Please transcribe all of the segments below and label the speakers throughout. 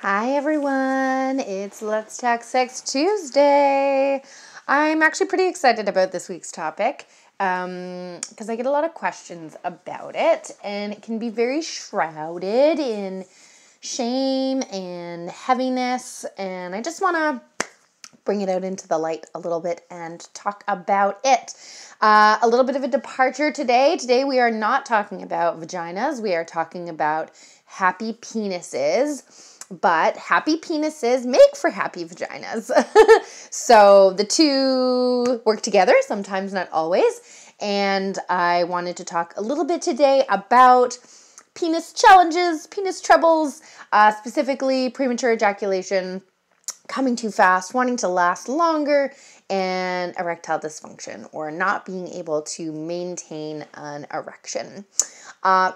Speaker 1: Hi everyone, it's Let's Talk Sex Tuesday. I'm actually pretty excited about this week's topic because I get a lot of questions about it, and it can be very shrouded in shame and heaviness, and I just want to bring it out into the light a little bit and talk about it. A little bit of a departure today. Today we are not talking about vaginas, we are talking about happy penises. But happy penises make for happy vaginas. So the two work together, sometimes not always. And I wanted to talk a little bit today about penis challenges, penis troubles, specifically premature ejaculation, coming too fast, wanting to last longer, and erectile dysfunction, or not being able to maintain an erection.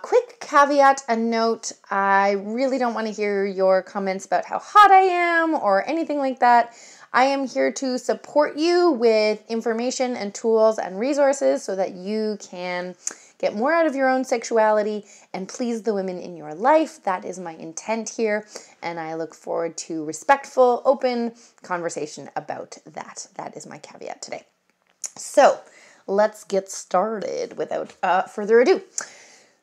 Speaker 1: Quick caveat and note, I really don't want to hear your comments about how hot I am or anything like that. I am here to support you with information and tools and resources so that you can get more out of your own sexuality and please the women in your life. That is my intent here, and I look forward to respectful, open conversation about that. That is my caveat today. So let's get started without further ado.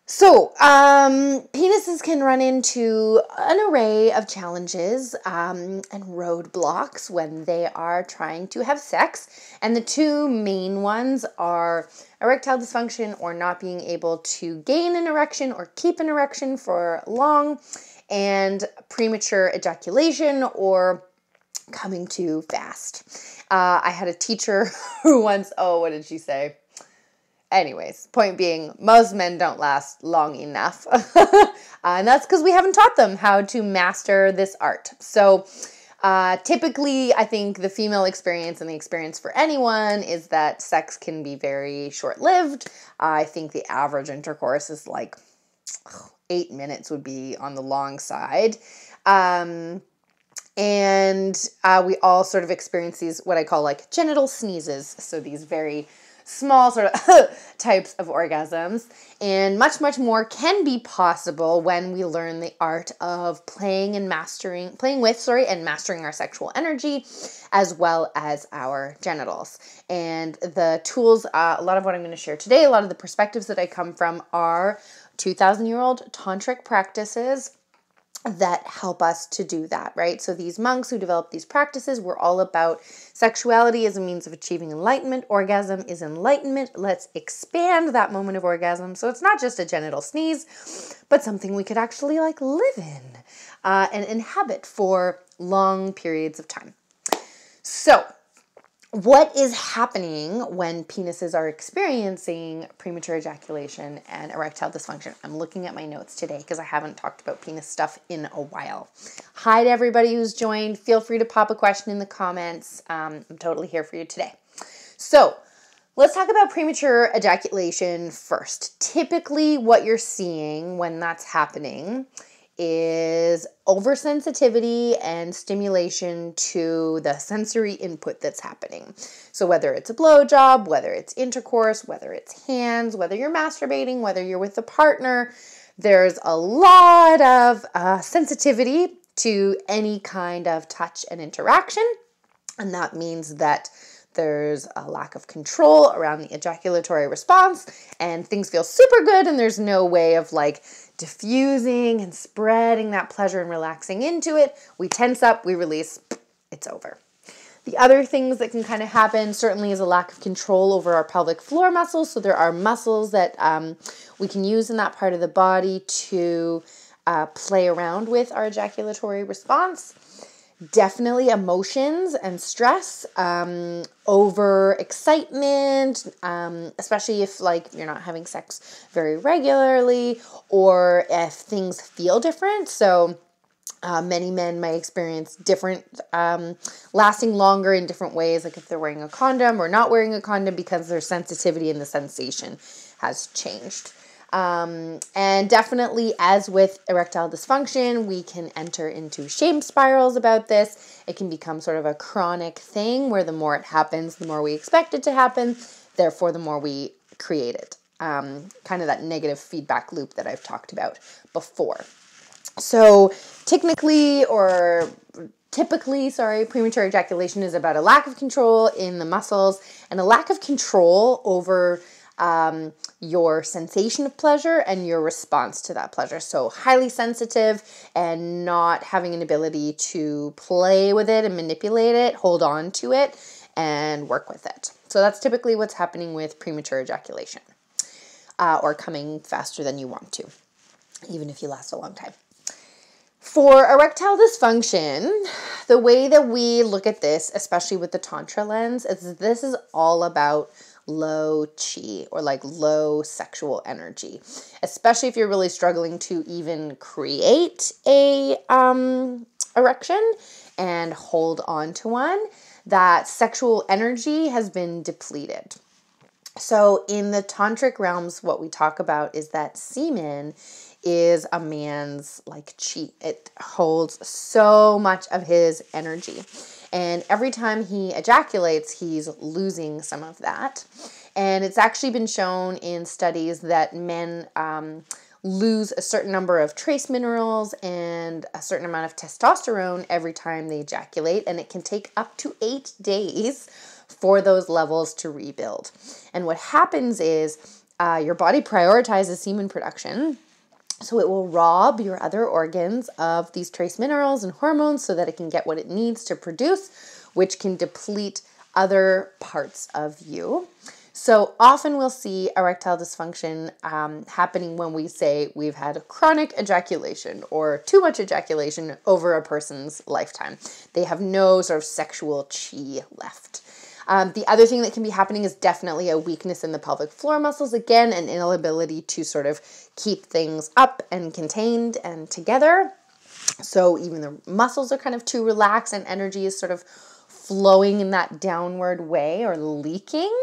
Speaker 1: So, penises can run into an array of challenges and roadblocks when they are trying to have sex. And the two main ones are erectile dysfunction, or not being able to gain an erection or keep an erection for long, and premature ejaculation, or coming too fast. I had a teacher who once, what did she say? Anyways, point being, most men don't last long enough. And that's because we haven't taught them how to master this art. So typically, I think the female experience and the experience for anyone is that sex can be very short-lived. I think the average intercourse is like 8 minutes would be on the long side. And we all sort of experience these, what I call like genital sneezes. So these very small sort of types of orgasms, and much more can be possible when we learn the art of playing with and mastering our sexual energy, as well as our genitals. And the tools, a lot of what I'm going to share today, a lot of the perspectives that I come from are 2,000-year-old tantric practices that help us to do that, right? So these monks who developed these practices were all about sexuality as a means of achieving enlightenment. Orgasm is enlightenment. Let's expand that moment of orgasm. So it's not just a genital sneeze, but something we could actually like live in and inhabit for long periods of time. So what is happening when penises are experiencing premature ejaculation and erectile dysfunction? I'm looking at my notes today because I haven't talked about penis stuff in a while. Hi to everybody who's joined. Feel free to pop a question in the comments. I'm totally here for you today. So let's talk about premature ejaculation first. Typically, what you're seeing when that's happening is oversensitivity and stimulation to the sensory input that's happening. So whether it's a blowjob, whether it's intercourse, whether it's hands, whether you're masturbating, whether you're with a partner, there's a lot of sensitivity to any kind of touch and interaction. And that means that there's a lack of control around the ejaculatory response, and things feel super good, and there's no way of like diffusing and spreading that pleasure and relaxing into it. We tense up, we release, it's over. The other things that can kind of happen certainly is a lack of control over our pelvic floor muscles. So there are muscles that we can use in that part of the body to play around with our ejaculatory response. Definitely emotions and stress, over excitement, especially if like you're not having sex very regularly, or if things feel different. So many men might experience different, lasting longer in different ways, like if they're wearing a condom or not wearing a condom, because their sensitivity and the sensation has changed. And definitely, as with erectile dysfunction, we can enter into shame spirals about this. It can become sort of a chronic thing where the more it happens, the more we expect it to happen. Therefore, the more we create it. Kind of that negative feedback loop that I've talked about before. So typically, premature ejaculation is about a lack of control in the muscles and a lack of control over your sensation of pleasure and your response to that pleasure. So highly sensitive and not having an ability to play with it and manipulate it, hold on to it, and work with it. So that's typically what's happening with premature ejaculation, or coming faster than you want to, even if you last a long time. For erectile dysfunction, the way that we look at this, especially with the Tantra lens, is this is all about low chi, or like low sexual energy, especially if you're really struggling to even create a erection and hold on to one. That sexual energy has been depleted. So in the tantric realms, what we talk about is that semen is a man's like chi. It holds so much of his energy. And every time he ejaculates, he's losing some of that. And it's actually been shown in studies that men lose a certain number of trace minerals and a certain amount of testosterone every time they ejaculate. And it can take up to 8 days for those levels to rebuild. And what happens is your body prioritizes semen production. So it will rob your other organs of these trace minerals and hormones so that it can get what it needs to produce, which can deplete other parts of you. So often we'll see erectile dysfunction happening when we say we've had chronic ejaculation or too much ejaculation over a person's lifetime. They have no sort of sexual chi left. The other thing that can be happening is definitely a weakness in the pelvic floor muscles. Again, an inability to sort of keep things up and contained and together. So even the muscles are kind of too relaxed and energy is sort of flowing in that downward way or leaking.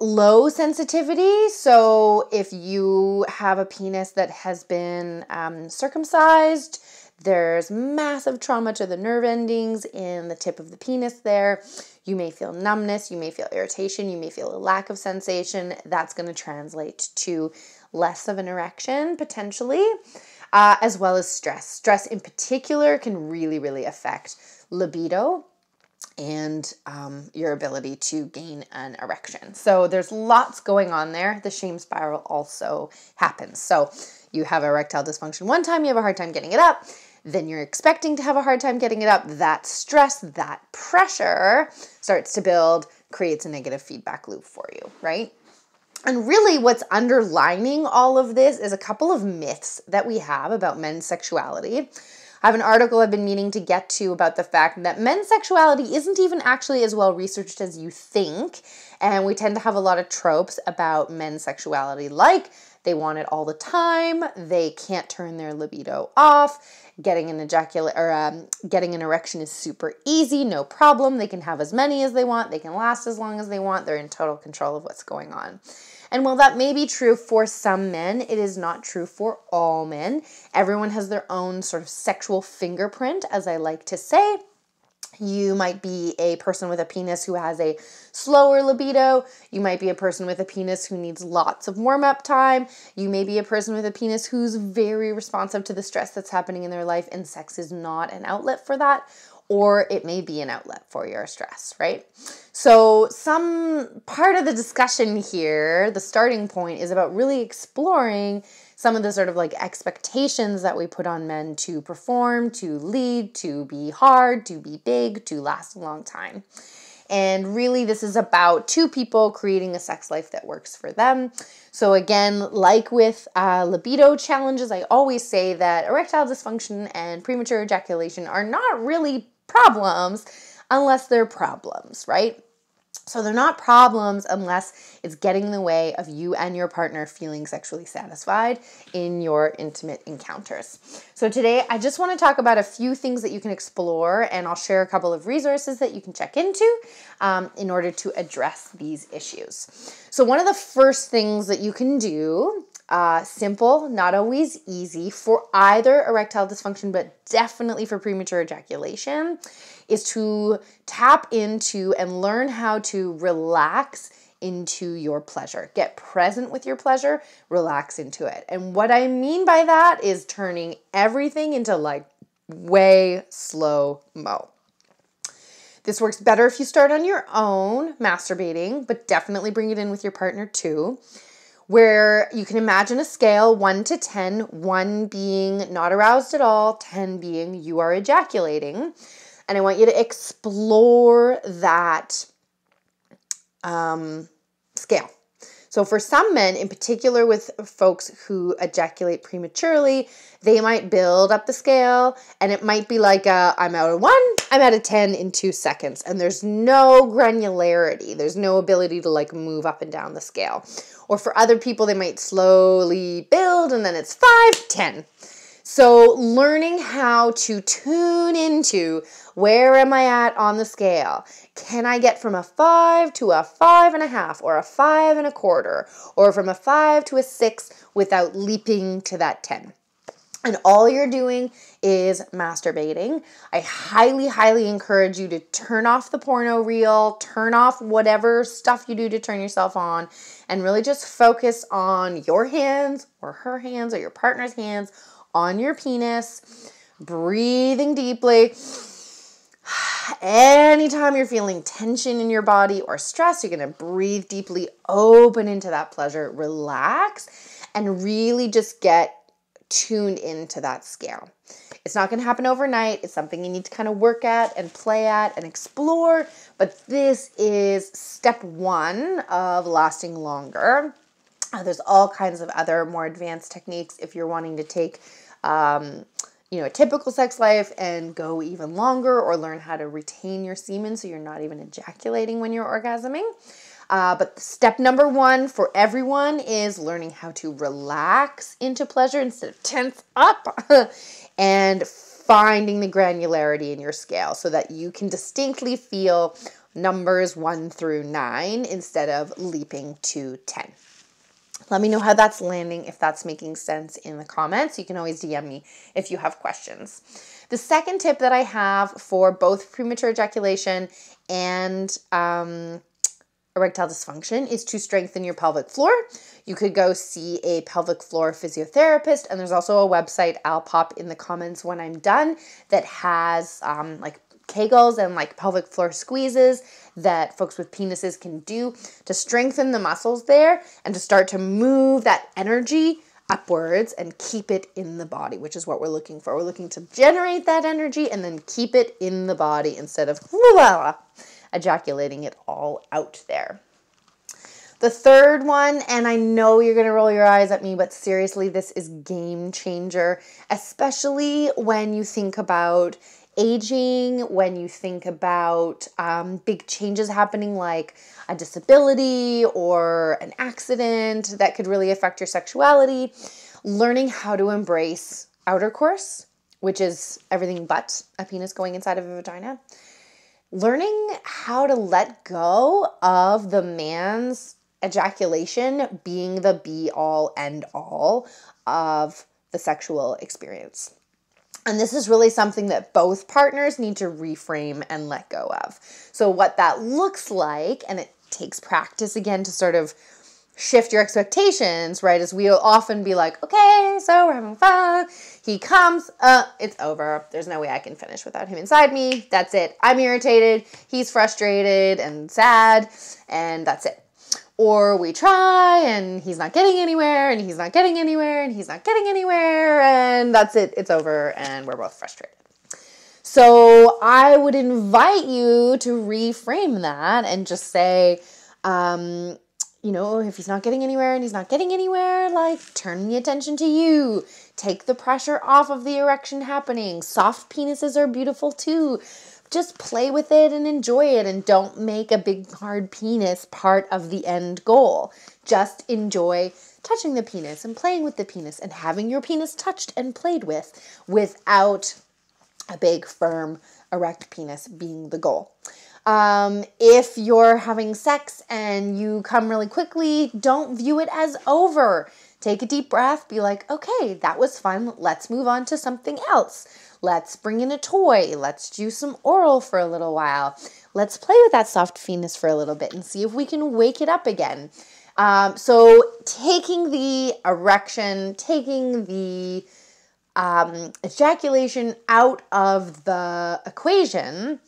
Speaker 1: Low sensitivity. So if you have a penis that has been circumcised, there's massive trauma to the nerve endings in the tip of the penis there. You may feel numbness, you may feel irritation, you may feel a lack of sensation. That's going to translate to less of an erection potentially, as well as stress. Stress in particular can really, really affect libido and your ability to gain an erection. So there's lots going on there. The shame spiral also happens. So you have erectile dysfunction one time, you have a hard time getting it up, then you're expecting to have a hard time getting it up. That stress, that pressure starts to build, creates a negative feedback loop for you, right? And really what's underlining all of this is a couple of myths that we have about men's sexuality. I have an article I've been meaning to get to about the fact that men's sexuality isn't even actually as well researched as you think. And we tend to have a lot of tropes about men's sexuality, like they want it all the time, they can't turn their libido off, getting an erection is super easy, no problem. They can have as many as they want, they can last as long as they want, they're in total control of what's going on. And while that may be true for some men, it is not true for all men. Everyone has their own sort of sexual fingerprint, as I like to say. You might be a person with a penis who has a slower libido. You might be a person with a penis who needs lots of warm-up time. You may be a person with a penis who's very responsive to the stress that's happening in their life, and sex is not an outlet for that. Or it may be an outlet for your stress, right? So some part of the discussion here, the starting point, is about really exploring some of the sort of like expectations that we put on men to perform, to lead, to be hard, to be big, to last a long time. And really this is about two people creating a sex life that works for them. So again, like with libido challenges, I always say that erectile dysfunction and premature ejaculation are not really problems unless they're problems, right? So they're not problems unless it's getting in the way of you and your partner feeling sexually satisfied in your intimate encounters. So today I just want to talk about a few things that you can explore, and I'll share a couple of resources that you can check into in order to address these issues. So one of the first things that you can do, simple, not always easy, for either erectile dysfunction, but definitely for premature ejaculation, is to tap into and learn how to relax into your pleasure. Get present with your pleasure, relax into it. And what I mean by that is turning everything into like way slow-mo. This works better if you start on your own masturbating, but definitely bring it in with your partner too, where you can imagine a scale 1 to 10, 1 being not aroused at all, 10 being you are ejaculating. And I want you to explore that scale. So for some men, in particular with folks who ejaculate prematurely, they might build up the scale, and it might be like I'm out of 1, I'm out of 10 in 2 seconds, and there's no granularity. There's no ability to like move up and down the scale. Or for other people, they might slowly build, and then it's 5, 10. So learning how to tune into where am I at on the scale? Can I get from a 5 to a 5.5 or a 5.25 or from a 5 to a 6 without leaping to that 10? And all you're doing is masturbating. I highly, highly encourage you to turn off the porno reel, turn off whatever stuff you do to turn yourself on, and really just focus on your hands or her hands or your partner's hands on your penis, breathing deeply. Anytime you're feeling tension in your body or stress, you're going to breathe deeply, open into that pleasure, relax, and really just get tuned into that scale. It's not going to happen overnight. It's something you need to kind of work at and play at and explore, but this is step 1 of lasting longer. There's all kinds of other more advanced techniques if you're wanting to take a typical sex life and go even longer, or learn how to retain your semen so you're not even ejaculating when you're orgasming. But step number 1 for everyone is learning how to relax into pleasure instead of tense up and finding the granularity in your scale so that you can distinctly feel numbers 1 through 9 instead of leaping to 10. Let me know how that's landing, if that's making sense in the comments. You can always DM me if you have questions. The second tip that I have for both premature ejaculation and erectile dysfunction is to strengthen your pelvic floor. You could go see a pelvic floor physiotherapist, and there's also a website I'll pop in the comments when I'm done that has like Kegels and like pelvic floor squeezes that folks with penises can do to strengthen the muscles there and to start to move that energy upwards and keep it in the body, which is what we're looking for. We're looking to generate that energy and then keep it in the body instead of ejaculating it all out there. The third one, and I know you're going to roll your eyes at me, but seriously, this is game changer, especially when you think about aging, when you think about big changes happening like a disability or an accident that could really affect your sexuality. Learning how to embrace outer course, which is everything but a penis going inside of a vagina. Learning how to let go of the man's ejaculation being the be-all, end-all of the sexual experience. And this is really something that both partners need to reframe and let go of. So what that looks like, and it takes practice again to sort of shift your expectations, right? As we'll often be like, okay, so we're having fun. He comes, it's over. There's no way I can finish without him inside me. That's it. I'm irritated. He's frustrated and sad, and that's it. Or we try and he's not getting anywhere and he's not getting anywhere and he's not getting anywhere, and that's it. It's over and we're both frustrated. So I would invite you to reframe that and just say, if he's not getting anywhere and he's not getting anywhere, like turn the attention to you. Take the pressure off of the erection happening. Soft penises are beautiful too. Just play with it and enjoy it, and don't make a big hard penis part of the end goal. Just enjoy touching the penis and playing with the penis and having your penis touched and played with without a big, firm, erect penis being the goal. If you're having sex and you come really quickly, don't view it as over. Take a deep breath, be like, okay, that was fun. Let's move on to something else. Let's bring in a toy. Let's do some oral for a little while. Let's play with that soft penis for a little bit and see if we can wake it up again. So taking the erection, taking the ejaculation out of the equation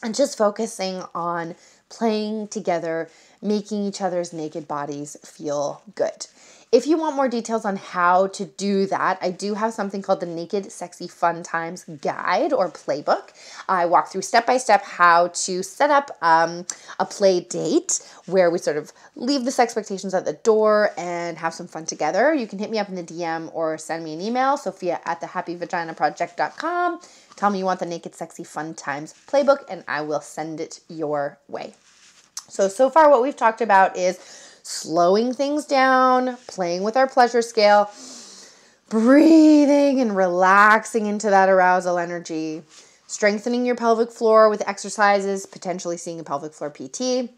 Speaker 1: and just focusing on playing together, making each other's naked bodies feel good. If you want more details on how to do that, I do have something called the Naked Sexy Fun Times Guide or Playbook. I walk through step-by-step how to set up a play date where we sort of leave the expectations at the door and have some fun together. You can hit me up in the DM or send me an email, Sophia@thehappyvaginaproject.com. Tell me you want the Naked Sexy Fun Times Playbook and I will send it your way. So far what we've talked about is slowing things down, playing with our pleasure scale, breathing and relaxing into that arousal energy, strengthening your pelvic floor with exercises, potentially seeing a pelvic floor PT,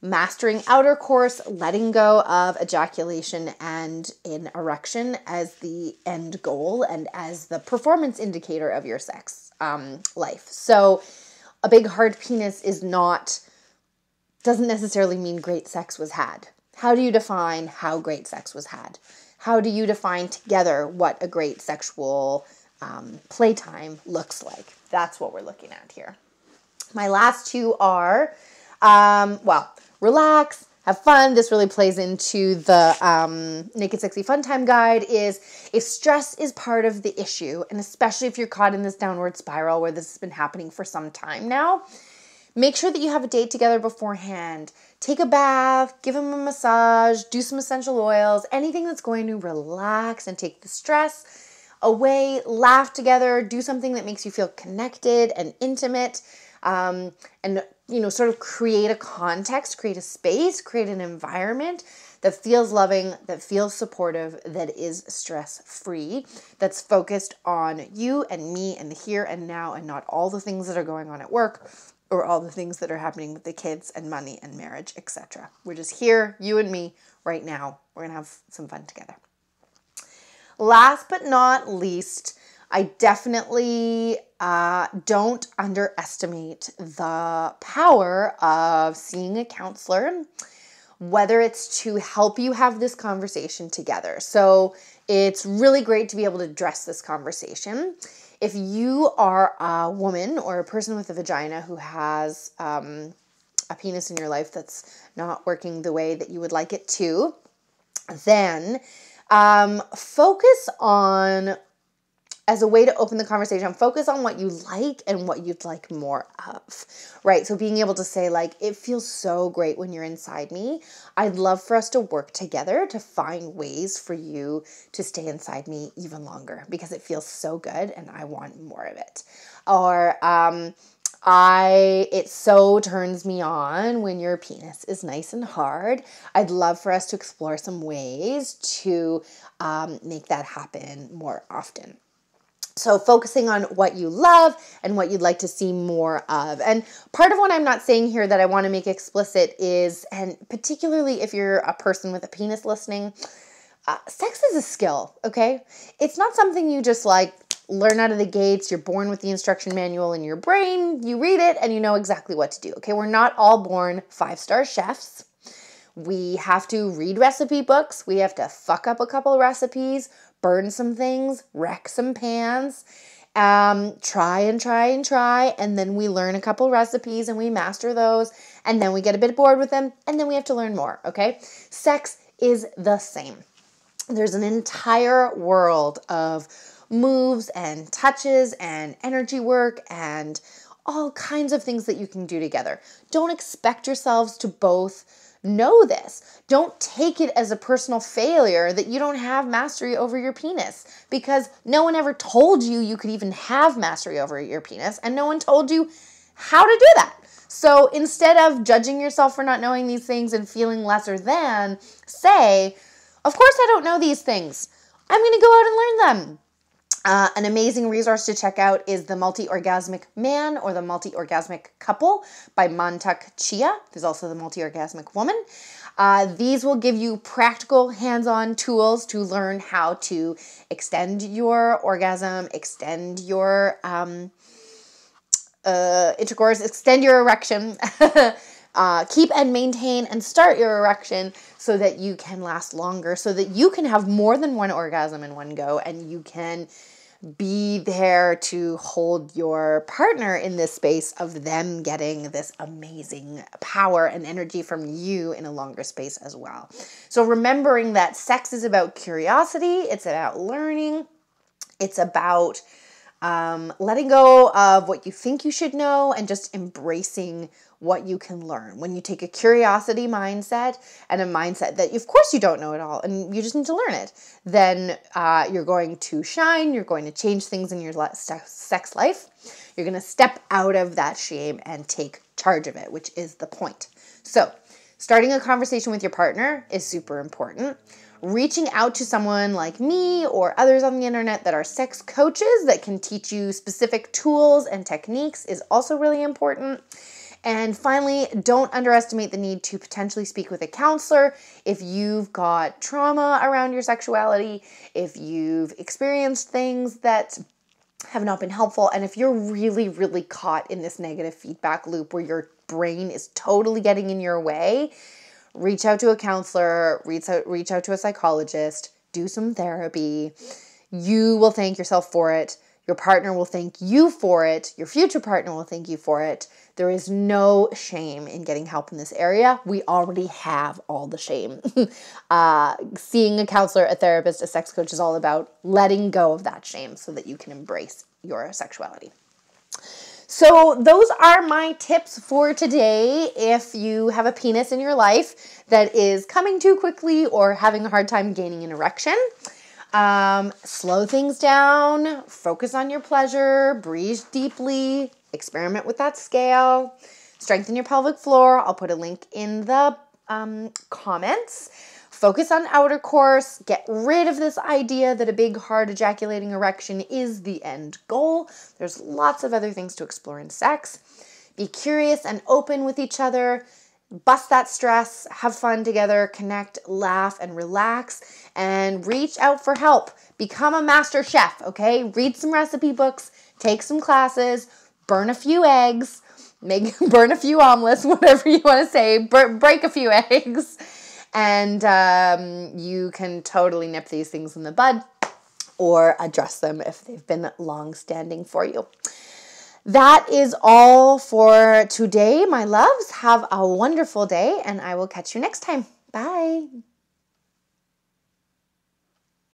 Speaker 1: mastering outer course, letting go of ejaculation and an erection as the end goal and as the performance indicator of your sex life. So a big hard penis doesn't necessarily mean great sex was had. How do you define how great sex was had? How do you define together what a great sexual playtime looks like? That's what we're looking at here. My last two are, relax, have fun. This really plays into the Naked Sexy Fun Time Guide is if stress is part of the issue, and especially if you're caught in this downward spiral where this has been happening for some time now, make sure that you have a date together beforehand. Take a bath, give him a massage, do some essential oils, anything that's going to relax and take the stress away, laugh together, do something that makes you feel connected and intimate, and sort of create a context, create a space, create an environment that feels loving, that feels supportive, that is stress-free, that's focused on you and me and the here and now and not all the things that are going on at work or all the things that are happening with the kids and money and marriage, etc. We're just here, you and me, right now. We're gonna have some fun together. Last but not least, I definitely don't underestimate the power of seeing a counselor, whether it's to help you have this conversation together. So it's really great to be able to address this conversation. If you are a woman or a person with a vagina who has a penis in your life that's not working the way that you would like it to, then focus on, as a way to open the conversation, focus on what you like and what you'd like more of, right? So being able to say like, it feels so great when you're inside me. I'd love for us to work together to find ways for you to stay inside me even longer because it feels so good and I want more of it. Or, it so turns me on when your penis is nice and hard. I'd love for us to explore some ways to make that happen more often. So focusing on what you love and what you'd like to see more of. And part of what I'm not saying here that I want to make explicit is, and particularly if you're a person with a penis listening, sex is a skill, okay? It's not something you just like learn out of the gates. You're born with the instruction manual in your brain. You read it and you know exactly what to do, okay? We're not all born 5-star chefs. We have to read recipe books. We have to fuck up a couple of recipes, burn some things, wreck some pans, try, and then we learn a couple recipes and we master those, and then we get a bit bored with them, and then we have to learn more, okay? Sex is the same. There's an entire world of moves and touches and energy work and all kinds of things that you can do together. Don't expect yourselves to both know this. Don't take it as a personal failure that you don't have mastery over your penis, because no one ever told you you could even have mastery over your penis, and no one told you how to do that. So instead of judging yourself for not knowing these things and feeling lesser than, say, of course I don't know these things. I'm going to go out and learn them. An amazing resource to check out is The Multi-Orgasmic Man or The Multi-Orgasmic Couple by Mantak Chia. There's also The Multi-Orgasmic Woman. These will give you practical hands-on tools to learn how to extend your orgasm, extend your intercourse, extend your erection, keep and maintain and start your erection so that you can last longer, so that you can have more than one orgasm in one go, and you can be there to hold your partner in this space of them getting this amazing power and energy from you in a longer space as well. So remembering that sex is about curiosity, it's about learning, it's about letting go of what you think you should know and just embracing what you can learn. When you take a curiosity mindset and a mindset that of course you don't know it all and you just need to learn it, then you're going to shine, you're going to change things in your sex life. You're going to step out of that shame and take charge of it, which is the point. So starting a conversation with your partner is super important. Reaching out to someone like me or others on the internet that are sex coaches that can teach you specific tools and techniques is also really important. And finally, don't underestimate the need to potentially speak with a counselor if you've got trauma around your sexuality, if you've experienced things that have not been helpful, and if you're really, really caught in this negative feedback loop where your brain is totally getting in your way. Reach out to a counselor, reach out to a psychologist, do some therapy. You will thank yourself for it. Your partner will thank you for it. Your future partner will thank you for it. There is no shame in getting help in this area. We already have all the shame. Seeing a counselor, a therapist, a sex coach is all about letting go of that shame so that you can embrace your sexuality. So those are my tips for today. If you have a penis in your life that is coming too quickly or having a hard time gaining an erection, slow things down, focus on your pleasure, breathe deeply, experiment with that scale, strengthen your pelvic floor. I'll put a link in the comments. Focus on outer course, get rid of this idea that a big, hard ejaculating erection is the end goal. There's lots of other things to explore in sex. Be curious and open with each other. Bust that stress, have fun together, connect, laugh, and relax, and reach out for help. Become a master chef, okay? Read some recipe books, take some classes, burn a few eggs, burn a few omelets, whatever you want to say, break a few eggs. And you can totally nip these things in the bud or address them if they've been long-standing for you. That is all for today, my loves. Have a wonderful day, and I will catch you next time. Bye.